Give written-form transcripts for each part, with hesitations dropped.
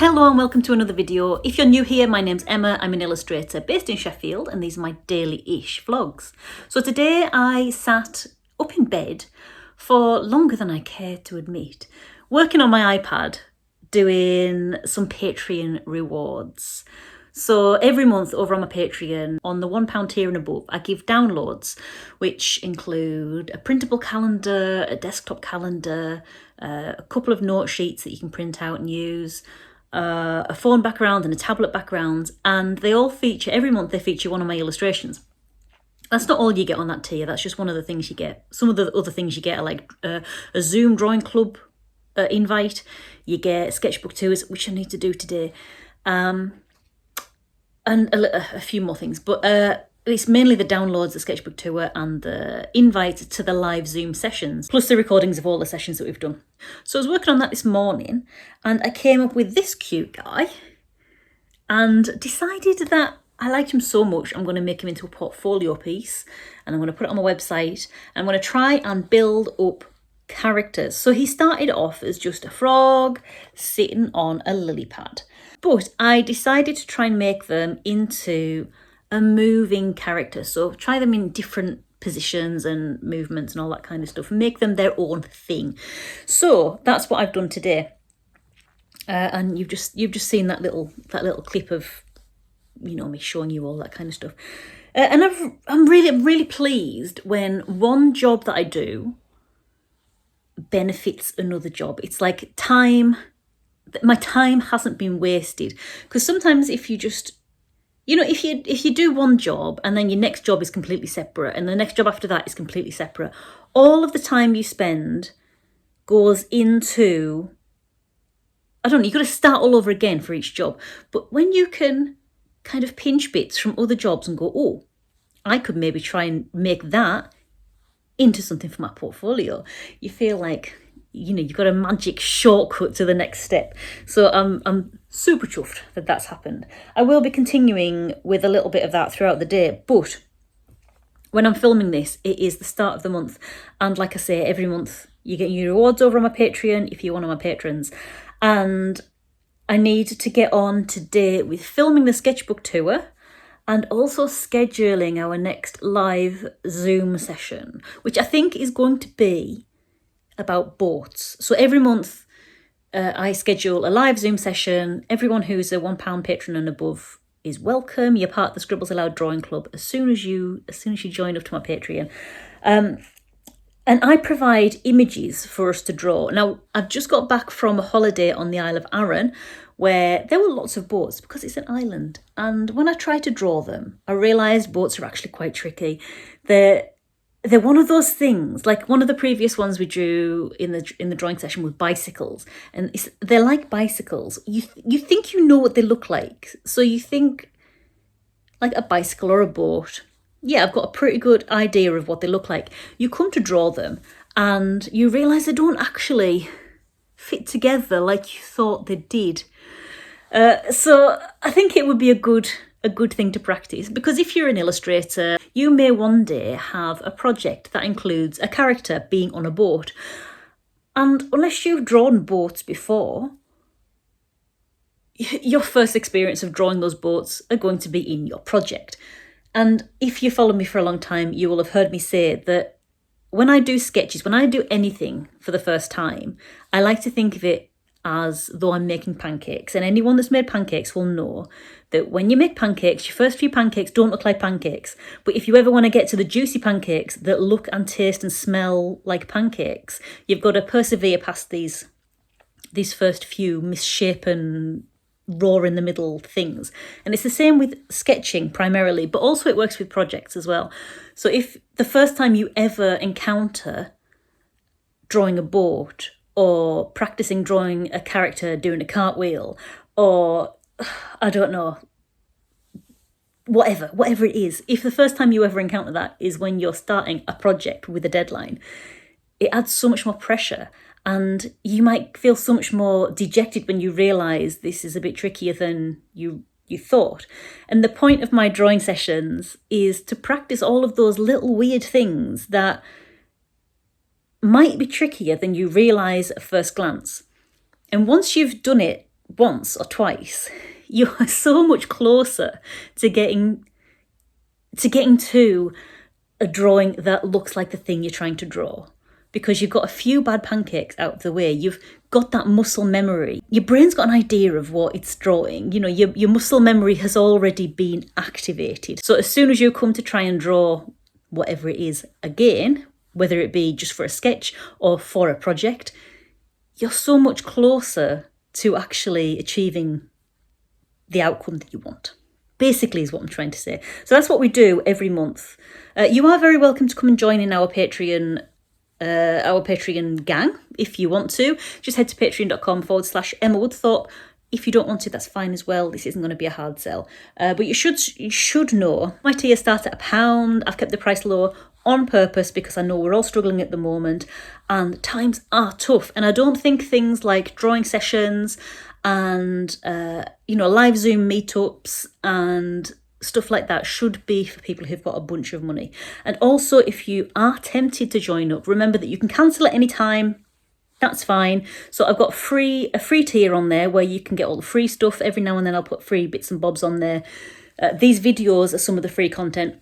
Hello and welcome to another video. If you're new here, my name's Emma. I'm an illustrator based in Sheffield and these are my daily-ish vlogs. So today I sat up in bed for longer than I care to admit, working on my iPad, doing some Patreon rewards. So every month over on my Patreon, on the £1 tier and above, I give downloads, which include a printable calendar, a desktop calendar, a couple of note sheets that you can print out and use, a phone background and a tablet background, and they all feature, every month they feature one of my illustrations. That's not all you get on that tier, that's just one of the things you get. Some of the other things you get are like a Zoom drawing club invite, you get sketchbook tours, which I need to do today, and a few more things, but it's mainly the downloads, the sketchbook tour and the invite to the live Zoom sessions, plus the recordings of all the sessions that we've done. So I was working on that this morning and I came up with this cute guy and decided that I liked him so much I'm going to make him into a portfolio piece and I'm going to put it on my website and I'm going to try and build up characters. So he started off as just a frog sitting on a lily pad, but I decided to try and make them into a moving character. So try them in different positions and movements and all that kind of stuff, make them their own thing. So that's what I've done today, and you've just seen that little clip of, you know, me showing you all that kind of stuff, and I'm really pleased when one job that I do benefits another job. It's like my time hasn't been wasted, because sometimes if you just, you know, if you do one job and then your next job is completely separate and the next job after that is completely separate, all of the time you spend goes into, I don't know, you've got to start all over again for each job. But when you can kind of pinch bits from other jobs and go, oh, I could maybe try and make that into something for my portfolio, you feel like, you know, you've got a magic shortcut to the next step. So I'm super chuffed that that's happened. I will be continuing with a little bit of that throughout the day, but when I'm filming this, it is the start of the month. And like I say, every month you get your rewards over on my Patreon if you're one of my patrons. And I need to get on today with filming the sketchbook tour and also scheduling our next live Zoom session, which I think is going to be about boats. So every month I schedule a live Zoom session. Everyone who's a £1 patron and above is welcome. You're part of the Scribbles Aloud Drawing Club as soon as you join up to my Patreon. And I provide images for us to draw. Now, I've just got back from a holiday on the Isle of Arran where there were lots of boats because it's an island. And when I tried to draw them, I realised boats are actually quite tricky. They're one of those things, like one of the previous ones we drew in the drawing session with bicycles, and they're like bicycles. You think you know what they look like, so you think like a bicycle or a boat. Yeah, I've got a pretty good idea of what they look like. You come to draw them and you realise they don't actually fit together like you thought they did. So I think it would be a good thing to practice, because if you're an illustrator, you may one day have a project that includes a character being on a boat. And unless you've drawn boats before, your first experience of drawing those boats are going to be in your project. And if you follow me for a long time, you will have heard me say that when I do sketches, when I do anything for the first time, I like to think of it as though I'm making pancakes. And anyone that's made pancakes will know that when you make pancakes, your first few pancakes don't look like pancakes. But if you ever want to get to the juicy pancakes that look and taste and smell like pancakes, you've got to persevere past these first few misshapen, raw in the middle things. And it's the same with sketching primarily, but also it works with projects as well. So if the first time you ever encounter drawing a boat, or practicing drawing a character doing a cartwheel, or I don't know, whatever it is, if the first time you ever encounter that is when you're starting a project with a deadline, it adds so much more pressure and you might feel so much more dejected when you realise this is a bit trickier than you thought. And the point of my drawing sessions is to practice all of those little weird things that might be trickier than you realise at first glance. And once you've done it once or twice, you are so much closer to getting to a drawing that looks like the thing you're trying to draw, because you've got a few bad pancakes out of the way. You've got that muscle memory. Your brain's got an idea of what it's drawing. You know, your muscle memory has already been activated. So as soon as you come to try and draw whatever it is again, whether it be just for a sketch or for a project, you're so much closer to actually achieving the outcome that you want. Basically is what I'm trying to say. So that's what we do every month. You are very welcome to come and join in our Patreon gang if you want to. Just head to patreon.com/Emma Woodthorpe. If you don't want to, that's fine as well. This isn't going to be a hard sell. But you should know my tiers start at £1. I've kept the price low on purpose because I know we're all struggling at the moment and times are tough. And I don't think things like drawing sessions and live Zoom meetups and stuff like that should be for people who've got a bunch of money. And also, if you are tempted to join up, remember that you can cancel at any time. That's fine. So I've got a free tier on there where you can get all the free stuff. Every now and then I'll put free bits and bobs on there. These videos are some of the free content,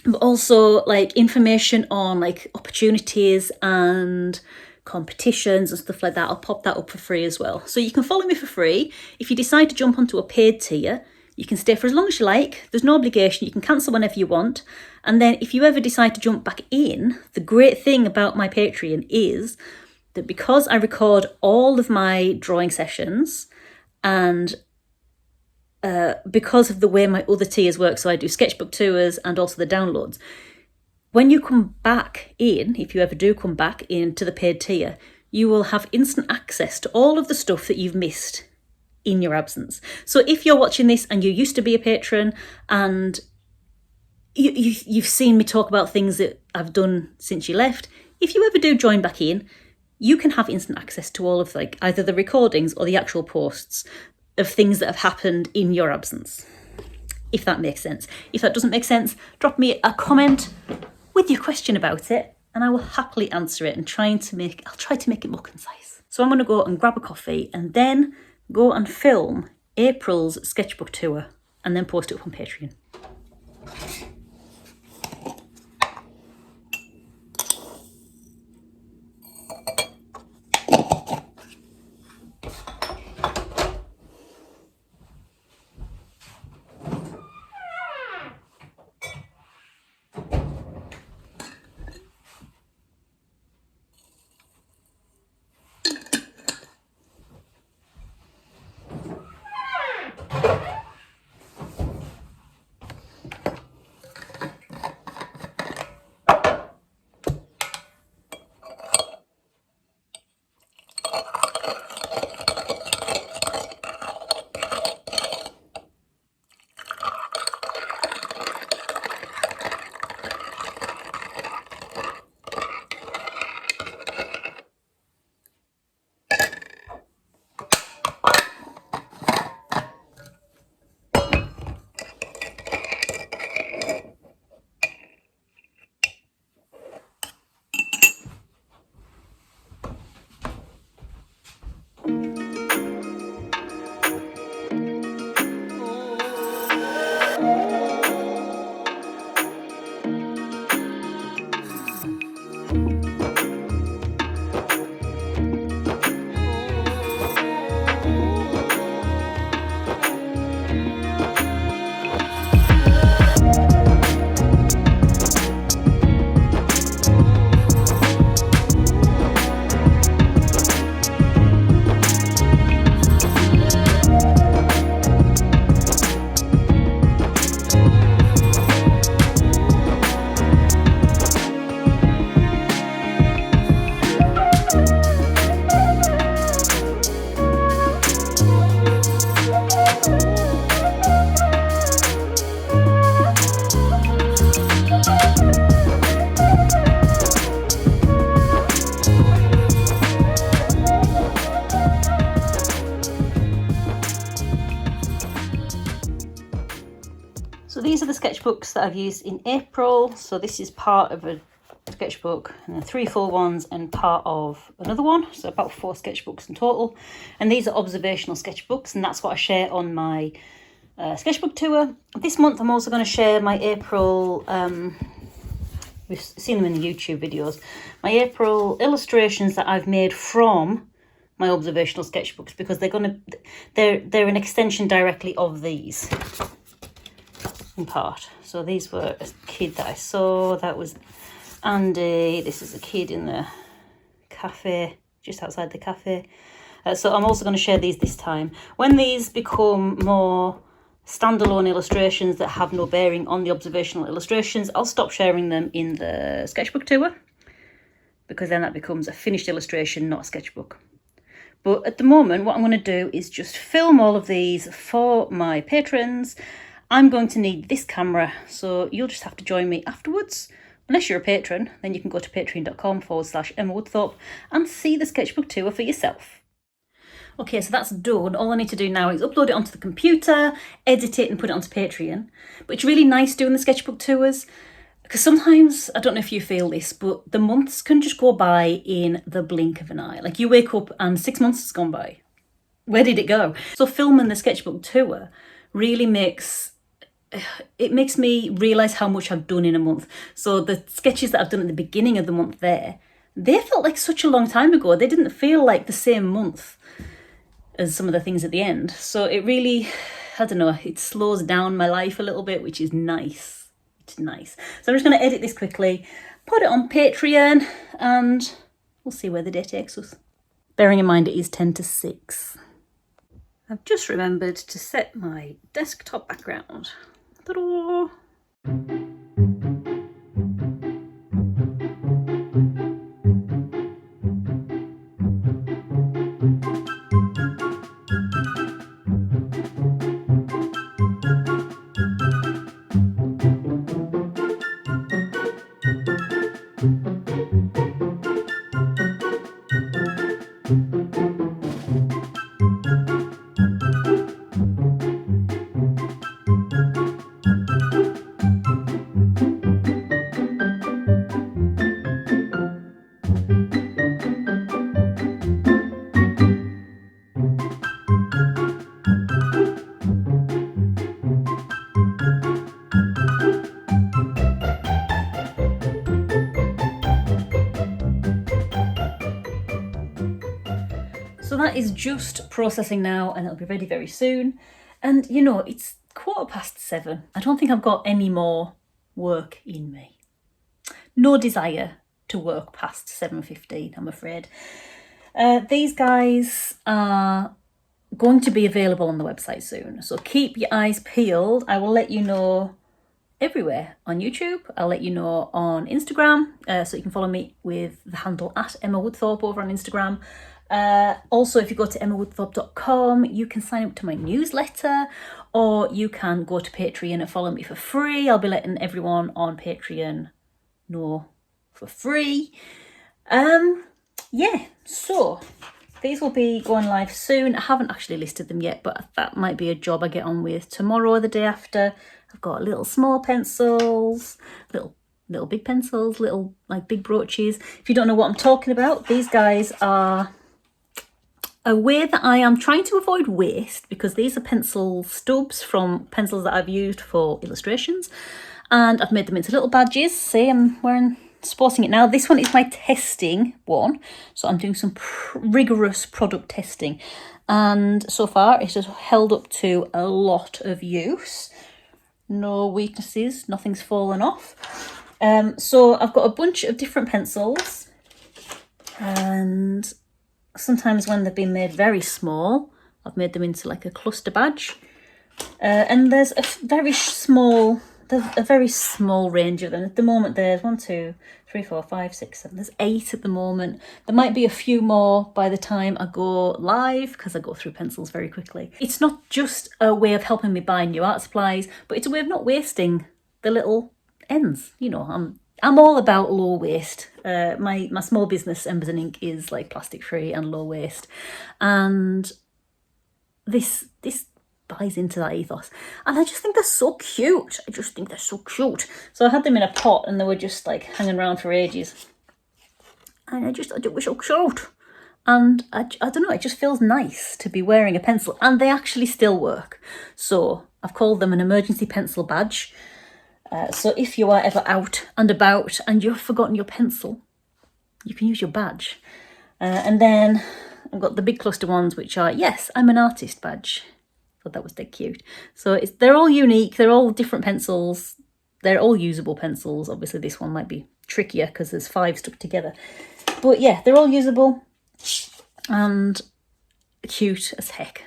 but also like information on like opportunities and competitions and stuff like that. I'll pop that up for free as well. So you can follow me for free. If you decide to jump onto a paid tier, you can stay for as long as you like. There's no obligation. You can cancel whenever you want. And then if you ever decide to jump back in, the great thing about my Patreon is that because I record all of my drawing sessions and because of the way my other tiers work, so I do sketchbook tours and also the downloads, when you come back in, if you ever do come back into the paid tier, you will have instant access to all of the stuff that you've missed in your absence. So if you're watching this and you used to be a patron and you've seen me talk about things that I've done since you left, if you ever do join back in, you can have instant access to all of like either the recordings or the actual posts of things that have happened in your absence, if that makes sense. If that doesn't make sense, drop me a comment with your question about it and I will happily answer it and I'll try to make it more concise. So I'm going to go and grab a coffee and then go and film April's sketchbook tour and then post it up on Patreon. So these are the sketchbooks that I've used in April. So this is part of a sketchbook, and then 3 full ones and part of another one, so about 4 sketchbooks in total. And these are observational sketchbooks, and that's what I share on my sketchbook tour. This month I'm also going to share my April, we've seen them in the YouTube videos, my April illustrations that I've made from my observational sketchbooks, because they're an extension directly of these in part. So these were a kid that I saw, that was Andy. This is a kid in the cafe, just outside the cafe. So I'm also going to share these this time. When these become more standalone illustrations that have no bearing on the observational illustrations, I'll stop sharing them in the sketchbook tour, because then that becomes a finished illustration, not a sketchbook. But at the moment, what I'm going to do is just film all of these for my patrons. I'm going to need this camera, so you'll just have to join me afterwards. Unless you're a patron, then you can go to patreon.com/Emma Woodthorpe and see the sketchbook tour for yourself. Okay, so that's done. All I need to do now is upload it onto the computer, edit it and put it onto Patreon. But it's really nice doing the sketchbook tours, because sometimes, I don't know if you feel this, but the months can just go by in the blink of an eye. Like you wake up and 6 months has gone by. Where did it go? So filming the sketchbook tour really makes me realise how much I've done in a month. So the sketches that I've done at the beginning of the month there, they felt like such a long time ago. They didn't feel like the same month as some of the things at the end. So it really, I don't know, it slows down my life a little bit, which is nice. It's nice. So I'm just going to edit this quickly, put it on Patreon, and we'll see where the day takes us. Bearing in mind it is 10 to 6. I've just remembered to set my desktop background. Ta-da! So that is just processing now, and it'll be ready very soon. And you know, it's 7:15. I don't think I've got any more work in me. No desire to work past 7:15, I'm afraid. These guys are going to be available on the website soon, so keep your eyes peeled. I will let you know everywhere. On YouTube, I'll let you know on Instagram, so you can follow me with the handle @EmmaWoodthorpe over on Instagram. Also, if you go to emmawoodthorpe.com, you can sign up to my newsletter, or you can go to Patreon and follow me for free. I'll be letting everyone on Patreon know for free. Yeah, so these will be going live soon. I haven't actually listed them yet, but that might be a job I get on with tomorrow or the day after. I've got little small pencils, little big pencils, little like big brooches. If you don't know what I'm talking about, these guys are a way that I am trying to avoid waste, because these are pencil stubs from pencils that I've used for illustrations, and I've made them into little badges. See, I'm sporting it now. This one is my testing one, so I'm doing some rigorous product testing, and so far it has held up to a lot of use. No weaknesses, nothing's fallen off. So I've got a bunch of different pencils, and sometimes when they've been made very small, I've made them into like a cluster badge. And there's a very small range of them. At the moment there's 1, 2, 3, 4, 5, 6, 7. There's 8 at the moment. There might be a few more by the time I go live, because I go through pencils very quickly. It's not just a way of helping me buy new art supplies, but it's a way of not wasting the little ends. You know, I'm all about low waste. My small business, Embers and Ink, is like plastic free and low waste. And this buys into that ethos. And I just think they're so cute. I just think they're so cute. So I had them in a pot and they were just like hanging around for ages. And I thought it was so cute. And I don't know, it just feels nice to be wearing a pencil. And they actually still work. So I've called them an emergency pencil badge. So if you are ever out and about and you've forgotten your pencil, you can use your badge. And then I've got the big cluster ones, which are, yes, I'm an artist badge. Thought that was dead cute. So they're all unique. They're all different pencils. They're all usable pencils. Obviously, this one might be trickier because there's 5 stuck together. But yeah, they're all usable and cute as heck.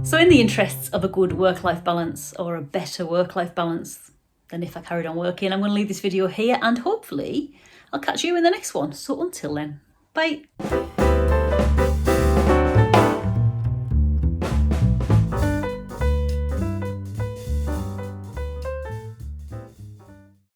So in the interests of a good work-life balance, or a better work-life balance than if I carried on working, I'm going to leave this video here and hopefully I'll catch you in the next one. So until then, bye.